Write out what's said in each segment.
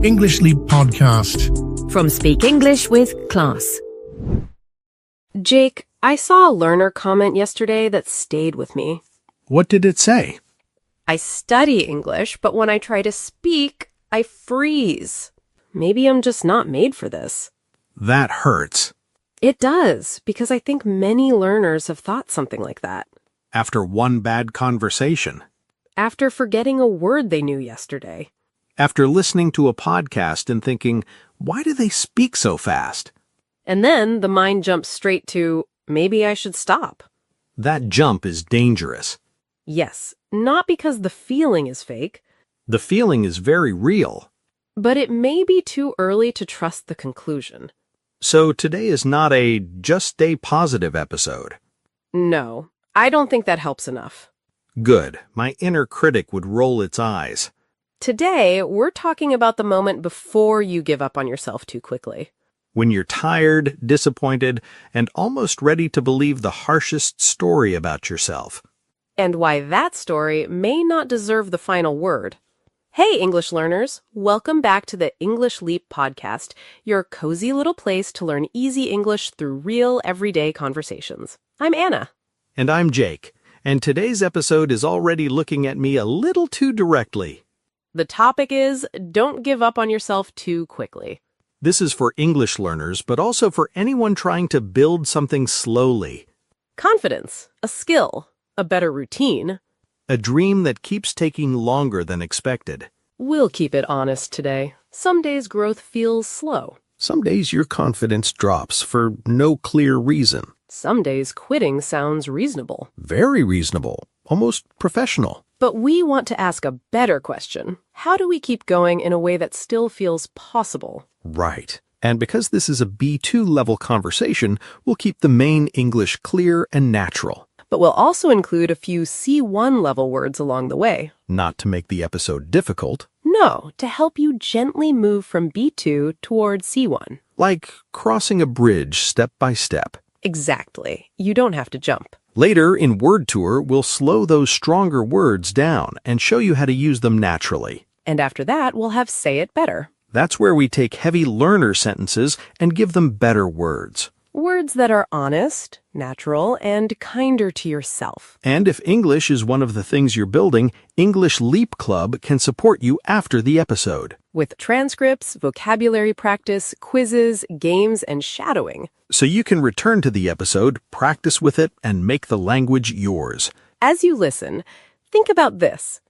English Leap Podcast. From Speak English with Class. Jake, I saw a learner comment yesterday that stayed with me. What did it say? I study English, but when I try to speak, I freeze. Maybe I'm just not made for this. That hurts. It does, because I think many learners have thought something like that. After one bad conversation. After forgetting a word they knew yesterday. After listening to a podcast and thinking, why do they speak so fast? And then the mind jumps straight to, maybe I should stop. That jump is dangerous. Yes, not because the feeling is fake. The feeling is very real. But it may be too early to trust the conclusion. So today is not a just stay positive episode. No, I don't think that helps enough. Good. My inner critic would roll its eyes. Today, we're talking about the moment before you give up on yourself too quickly. When you're tired, disappointed, and almost ready to believe the harshest story about yourself. And why that story may not deserve the final word. Hey, English learners! Welcome back to the English Leap Podcast, your cozy little place to learn easy English through real, everyday conversations. I'm Anna. And I'm Jake. And today's episode is already looking at me a little too directly. The topic is, don't give up on yourself too quickly. This is for English learners, but also for anyone trying to build something slowly. Confidence, a skill, a better routine. A dream that keeps taking longer than expected. We'll keep it honest today. Some days growth feels slow. Some days your confidence drops for no clear reason. Some days quitting sounds reasonable. Very reasonable, almost professional. But we want to ask a better question. How do we keep going in a way that still feels possible? Right. And because this is a B2 level conversation, we'll keep the main English clear and natural. But we'll also include a few C1 level words along the way. Not to make the episode difficult. No, to help you gently move from B2 towards C1. Like crossing a bridge step by step. Exactly. You don't have to jump. Later, in Word Tour, we'll slow those stronger words down and show you how to use them naturally. And after that, we'll have Say It Better. That's where we take heavy learner sentences and give them better words. Words that are honest, natural, and kinder to yourself. And if English is one of the things you're building, English Leap Club can support you after the episode. With transcripts, vocabulary practice, quizzes, games, and shadowing. So you can return to the episode, practice with it, and make the language yours. As you listen, think about this.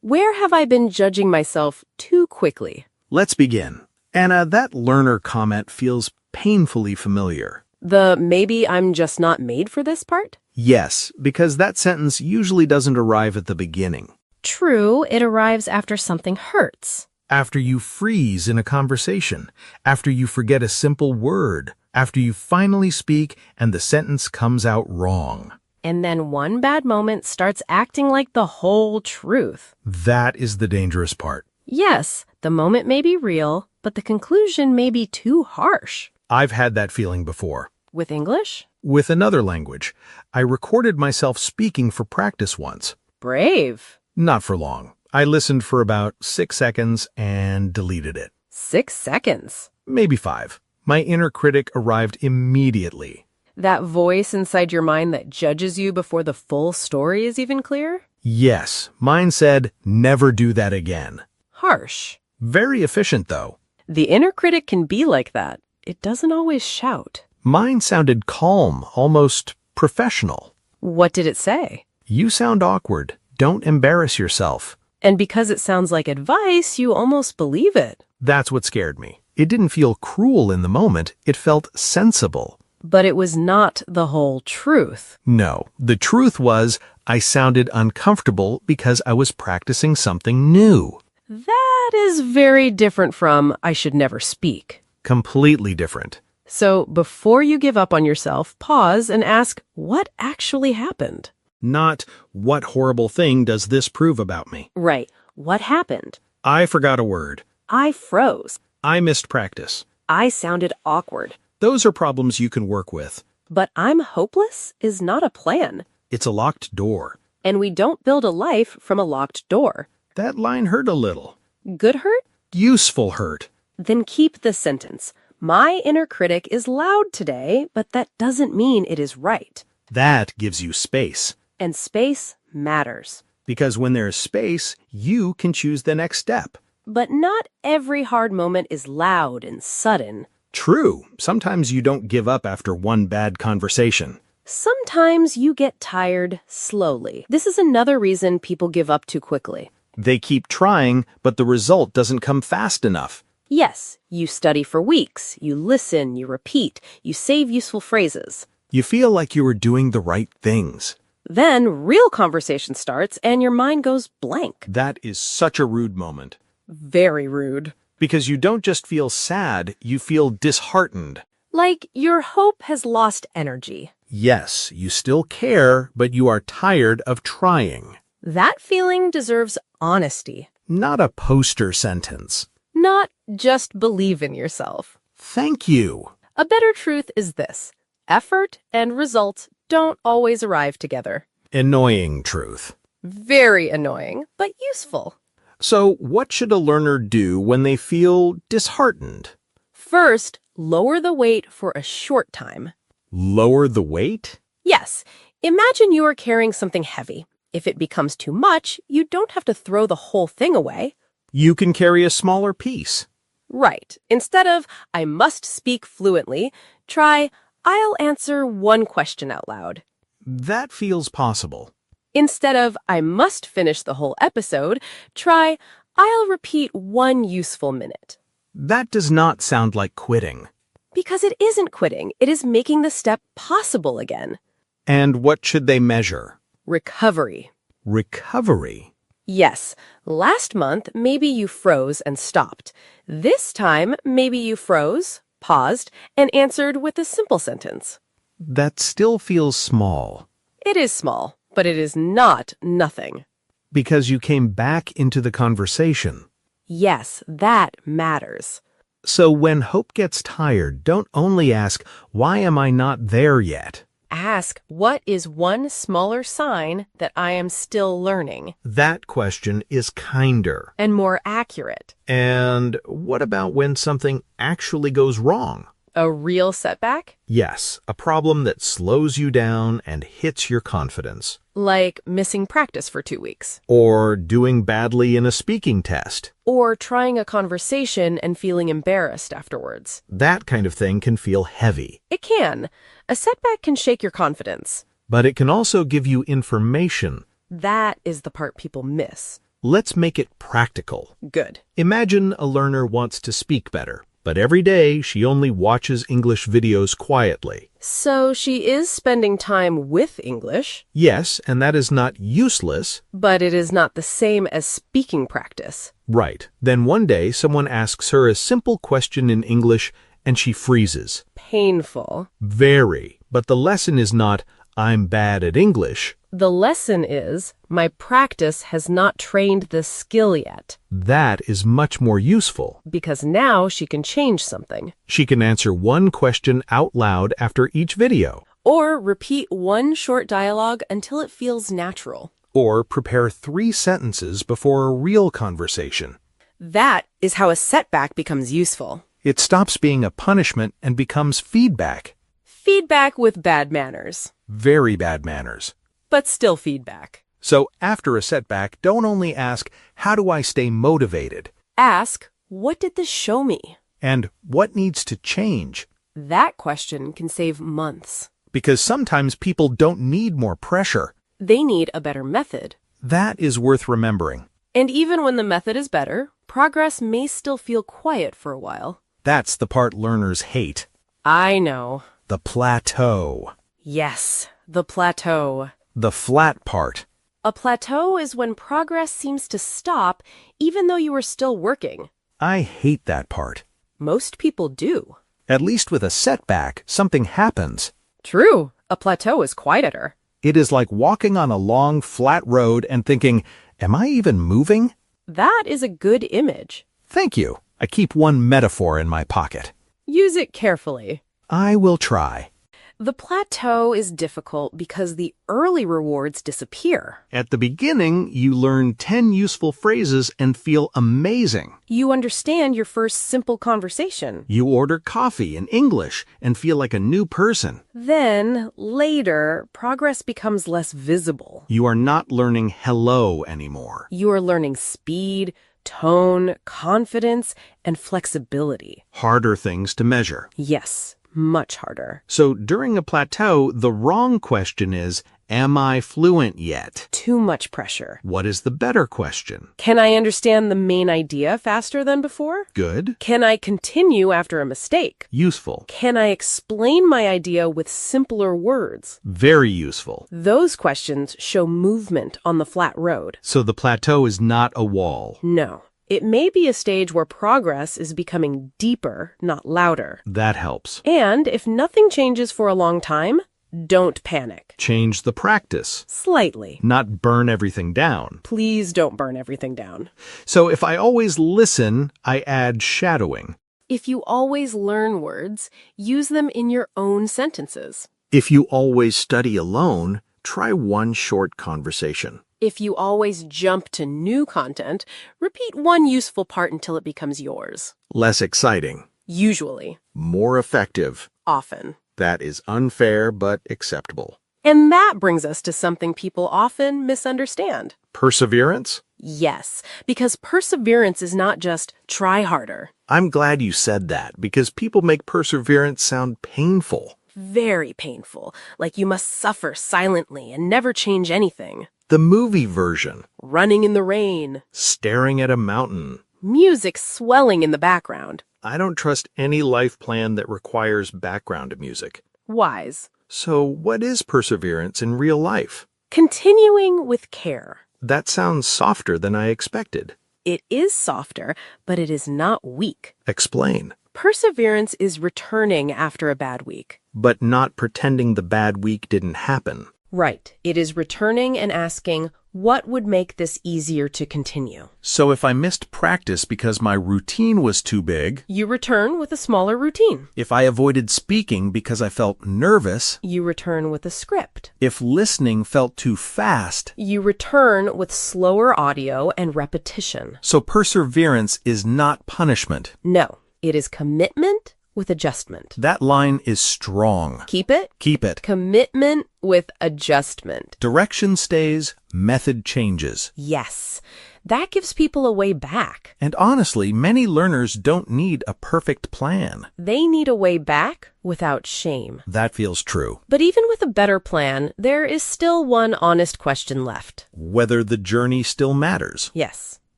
Where have I been judging myself too quickly? Let's begin. Anna, that learner comment feels painfully familiar. The maybe I'm just not made for this part? Yes, because that sentence usually doesn't arrive at the beginning. True, it arrives after something hurts. After you freeze in a conversation, after you forget a simple word, after you finally speak and the sentence comes out wrong. And then one bad moment starts acting like the whole truth. That is the dangerous part. Yes, the moment may be real, but the conclusion may be too harsh. I've had that feeling before. With English? With another language. I recorded myself speaking for practice once. Brave. Not for long. I listened for about 6 seconds and deleted it. 6 seconds. Maybe 5. My inner critic arrived immediately. That voice inside your mind that judges you before the full story is even clear? Yes, mine said, never do that again. Harsh. Very efficient, though. The inner critic can be like that. It doesn't always shout. Mine sounded calm, almost professional. What did it say? You sound awkward. Don't embarrass yourself. And because it sounds like advice, you almost believe it. That's what scared me. It didn't feel cruel in the moment. It felt sensible. But it was not the whole truth. No, the truth was I sounded uncomfortable because I was practicing something new. That is very different from I should never speak. Completely different. So before you give up on yourself, pause and ask, what actually happened? Not, what horrible thing does this prove about me? Right. What happened? I forgot a word. I froze. I missed practice. I sounded awkward. Those are problems you can work with. But I'm hopeless is not a plan. It's a locked door. And we don't build a life from a locked door. That line hurt a little. Good hurt? Useful hurt. Then keep the sentence. My inner critic is loud today, but that doesn't mean it is right. That gives you space. And space matters. Because when there's space, you can choose the next step. But not every hard moment is loud and sudden. True, sometimes you don't give up after one bad conversation. Sometimes you get tired slowly. This is another reason people give up too quickly. They keep trying, but the result doesn't come fast enough. Yes, you study for weeks, you listen, you repeat, you save useful phrases. You feel like you are doing the right things. Then real conversation starts and your mind goes blank. That is such a rude moment. Very rude. Because you don't just feel sad, you feel disheartened. Like your hope has lost energy. Yes, you still care, but you are tired of trying. That feeling deserves honesty. Not a poster sentence. Not just believe in yourself. Thank you. A better truth is this: effort and results don't always arrive together. Annoying truth. Very annoying, but useful. So, what should a learner do when they feel disheartened? First, lower the weight for a short time. Lower the weight? Yes, imagine you are carrying something heavy. If it becomes too much, you don't have to throw the whole thing away. You can carry a smaller piece. Right. Instead of, I must speak fluently, try, I'll answer one question out loud. That feels possible. Instead of, I must finish the whole episode, try, I'll repeat one useful minute. That does not sound like quitting. Because it isn't quitting, it is making the step possible again. And what should they measure? Recovery. Recovery? Yes, last month maybe you froze and stopped. This time maybe you froze, paused, and answered with a simple sentence. That still feels small. It is small, but it is not nothing. Because you came back into the conversation. Yes, that matters. So when hope gets tired, don't only ask, why am I not there yet? Ask, what is one smaller sign that I am still learning? That question is kinder. And more accurate. And what about when something actually goes wrong? A real setback? Yes, a problem that slows you down and hits your confidence. Like missing practice for 2 weeks. Or doing badly in a speaking test. Or trying a conversation and feeling embarrassed afterwards. That kind of thing can feel heavy. It can. A setback can shake your confidence. But it can also give you information. That is the part people miss. Let's make it practical. Good. Imagine a learner wants to speak better, but every day she only watches English videos quietly. So she is spending time with English. Yes, and that is not useless. But it is not the same as speaking practice. Right. Then one day someone asks her a simple question in English and she freezes. Painful. Very. But the lesson is not, I'm bad at English. The lesson is, my practice has not trained the skill yet. That is much more useful. Because now she can change something. She can answer one question out loud after each video. Or repeat one short dialogue until it feels natural. Or prepare 3 sentences before a real conversation. That is how a setback becomes useful. It stops being a punishment and becomes feedback. Feedback with bad manners. Very bad manners. But still feedback. So after a setback, don't only ask, how do I stay motivated? Ask, what did this show me? And what needs to change? That question can save months. Because sometimes people don't need more pressure. They need a better method. That is worth remembering. And even when the method is better, progress may still feel quiet for a while. That's the part learners hate. I know. The plateau. Yes, the plateau. The flat part. A plateau is when progress seems to stop even though you are still working. I hate that part. Most people do. At least with a setback, something happens. True, a plateau is quieter. It is like walking on a long, flat road and thinking, am I even moving? That is a good image. Thank you. I keep one metaphor in my pocket. Use it carefully. I will try. The plateau is difficult because the early rewards disappear. At the beginning, you learn 10 useful phrases and feel amazing. You understand your first simple conversation. You order coffee in English and feel like a new person. Then, later, progress becomes less visible. You are not learning hello anymore. You are learning speed, tone, confidence, and flexibility. Harder things to measure. Yes, much harder. So during a plateau, the wrong question is, am I fluent yet? Too much pressure. What is the better question? Can I understand the main idea faster than before? Good. Can I continue after a mistake? Useful. Can I explain my idea with simpler words? Very useful. Those questions show movement on the flat road. So the plateau is not a wall. No. It may be a stage where progress is becoming deeper, not louder. That helps. And if nothing changes for a long time, don't panic. Change the practice. Slightly. Not burn everything down. Please don't burn everything down. So if I always listen, I add shadowing. If you always learn words, use them in your own sentences. If you always study alone, try one short conversation. If you always jump to new content, repeat one useful part until it becomes yours. Less exciting. Usually. More effective. Often. That is unfair but acceptable. And that brings us to something people often misunderstand. Perseverance? Yes, because perseverance is not just try harder. I'm glad you said that because people make perseverance sound painful. Very painful, like you must suffer silently and never change anything. The movie version. Running in the rain. Staring at a mountain. Music swelling in the background. I don't trust any life plan that requires background music. Wise. So what is perseverance in real life? Continuing with care. That sounds softer than I expected. It is softer, but it is not weak. Explain. Perseverance is returning after a bad week. But not pretending the bad week didn't happen. Right. It is returning and asking, what would make this easier to continue? So if I missed practice because my routine was too big, You return with a smaller routine. if I avoided speaking because I felt nervous, You return with a script. if listening felt too fast, You return with slower audio and repetition. so perseverance is not punishment. No, it is commitment with adjustment. That line is strong. Keep it. Keep it. Commitment with adjustment. Direction stays, method changes. Yes, that gives people a way back. And honestly, many learners don't need a perfect plan. They need a way back without shame. That feels true. But even with a better plan, there is still one honest question left. Whether the journey still matters. Yes.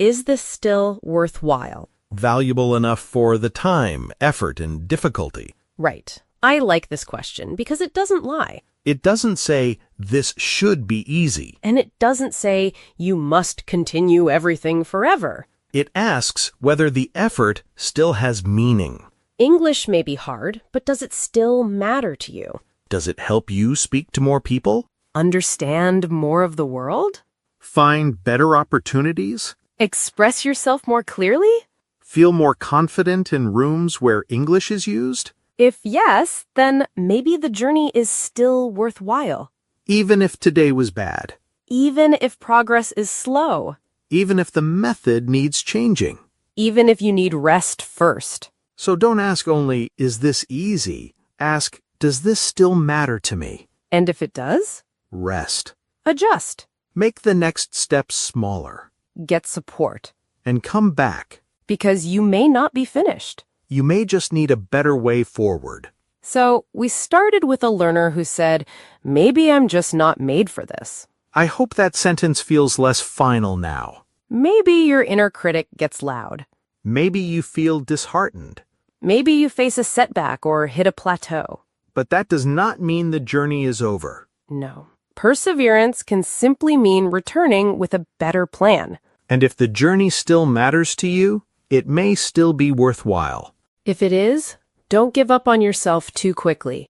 Is this still worthwhile? Valuable enough for the time, effort, and difficulty. Right. I like this question because it doesn't lie. It doesn't say, this should be easy. And it doesn't say you must continue everything forever. It asks whether the effort still has meaning. English may be hard, but does it still matter to you? Does it help you speak to more people? Understand more of the world? Find better opportunities? Express yourself more clearly? Feel more confident in rooms where English is used? If yes, then maybe the journey is still worthwhile. Even if today was bad. Even if progress is slow. Even if the method needs changing. Even if you need rest first. So don't ask only, is this easy? Ask, does this still matter to me? And if it does, Rest. adjust. Make the next step smaller. Get support. And come back. Because you may not be finished. You may just need a better way forward. So we started with a learner who said, maybe I'm just not made for this. I hope that sentence feels less final now. Maybe your inner critic gets loud. Maybe you feel disheartened. Maybe you face a setback or hit a plateau. But that does not mean the journey is over. No. Perseverance can simply mean returning with a better plan. And if the journey still matters to you, it may still be worthwhile. If it is, don't give up on yourself too quickly.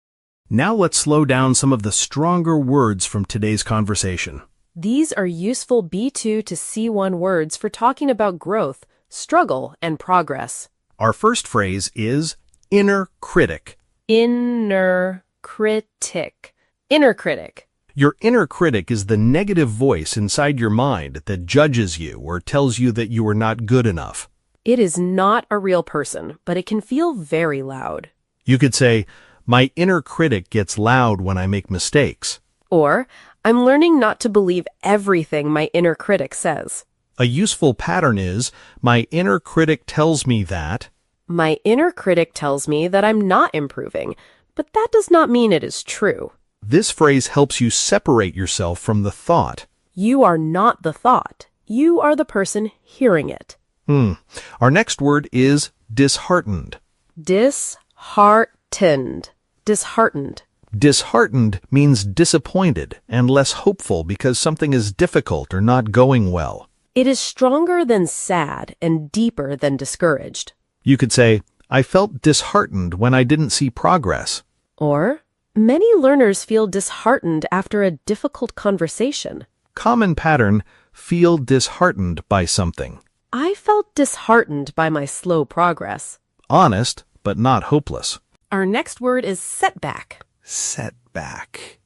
Now let's slow down some of the stronger words from today's conversation. These are useful B2 to C1 words for talking about growth, struggle, and progress. Our first phrase is inner critic. Inner Critic. Inner critic. Your inner critic is the negative voice inside your mind that judges you or tells you that you are not good enough. It is not a real person, but it can feel very loud. You could say, my inner critic gets loud when I make mistakes. Or, I'm learning not to believe everything my inner critic says. A useful pattern is, my inner critic tells me that. My inner critic tells me that I'm not improving, but that does not mean it is true. This phrase helps you separate yourself from the thought. You are not the thought. You are the person hearing it. Our next word is disheartened. Disheartened. Disheartened. Disheartened means disappointed and less hopeful because something is difficult or not going well. It is stronger than sad and deeper than discouraged. You could say, I felt disheartened when I didn't see progress. Or, many learners feel disheartened after a difficult conversation. Common pattern, feel disheartened by something. I felt disheartened by my slow progress. Honest, but not hopeless. Our next word is setback. Setback.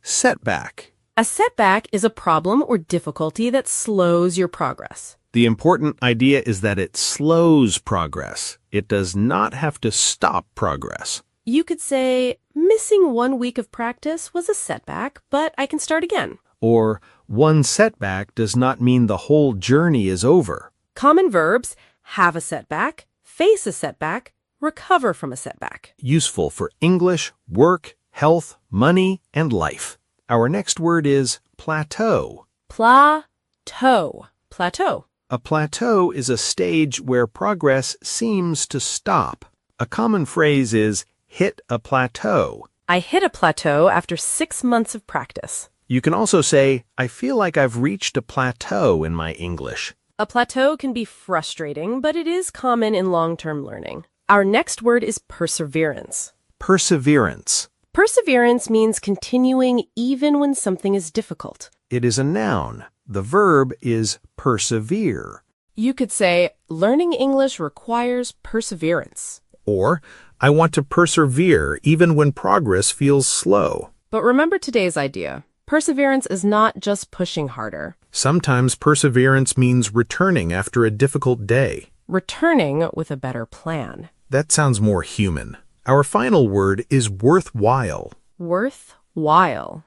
Setback. A setback is a problem or difficulty that slows your progress. The important idea is that it slows progress. It does not have to stop progress. You could say, missing 1 week of practice was a setback, but I can start again. Or, one setback does not mean the whole journey is over. Common verbs, have a setback, face a setback, recover from a setback. Useful for English, work, health, money, and life. Our next word is plateau. Plateau. Plateau. A plateau is a stage where progress seems to stop. A common phrase is hit a plateau. I hit a plateau after 6 months of practice. You can also say, I feel like I've reached a plateau in my English. A plateau can be frustrating, but it is common in long-term learning. Our next word is perseverance. Perseverance. Perseverance means continuing even when something is difficult. It is a noun. The verb is persevere. You could say, learning English requires perseverance. Or, I want to persevere even when progress feels slow. But remember today's idea. Perseverance is not just pushing harder. Sometimes perseverance means returning after a difficult day. Returning with a better plan. That sounds more human. Our final word is worthwhile. Worthwhile.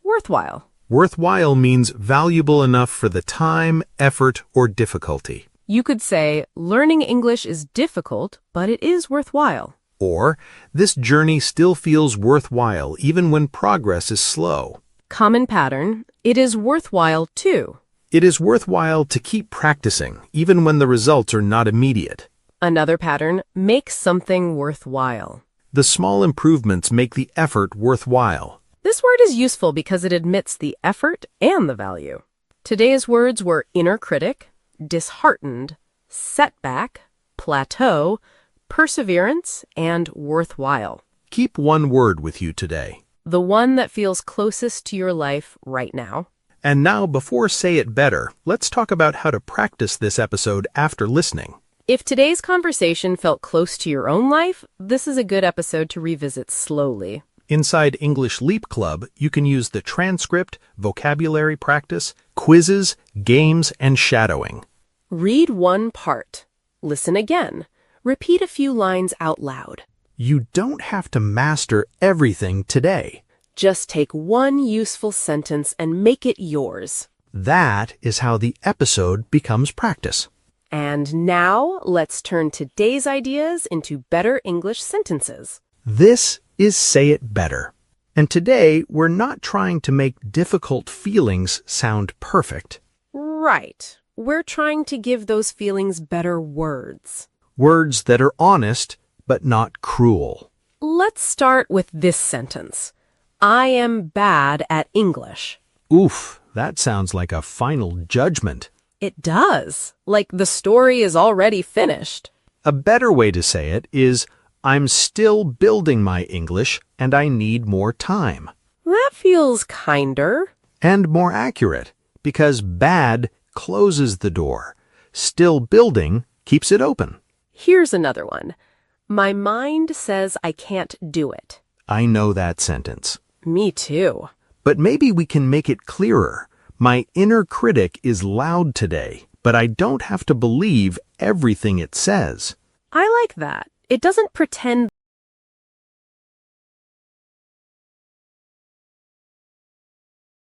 Worthwhile. Worthwhile means valuable enough for the time, effort, or difficulty. You could say, learning English is difficult, but it is worthwhile. Or, this journey still feels worthwhile even when progress is slow. Common pattern, it is worthwhile too. It is worthwhile to keep practicing, even when the results are not immediate. Another pattern, make something worthwhile. The small improvements make the effort worthwhile. This word is useful because it admits the effort and the value. Today's words were inner critic, disheartened, setback, plateau, perseverance, and worthwhile. Keep one word with you today. The one that feels closest to your life right now. And now, before Say It Better, let's talk about how to practice this episode after listening. If today's conversation felt close to your own life, this is a good episode to revisit slowly. Inside English Leap Club, you can use the transcript, vocabulary practice, quizzes, games, and shadowing. Read one part. Listen again. Repeat a few lines out loud. You don't have to master everything today. Just take one useful sentence and make it yours. That is how the episode becomes practice. And now, let's turn today's ideas into better English sentences. This is Say It Better. And today, we're not trying to make difficult feelings sound perfect. Right. We're trying to give those feelings better words. Words that are honest, but not cruel. Let's start with this sentence. I am bad at English. Oof, that sounds like a final judgment. It does. Like the story is already finished. A better way to say it is, I'm still building my English and I need more time. That feels kinder. And more accurate, because bad closes the door. Still building keeps it open. Here's another one. My mind says I can't do it. I know that sentence. Me too. But maybe we can make it clearer. My inner critic is loud today, but I don't have to believe everything it says. I like that. It doesn't pretend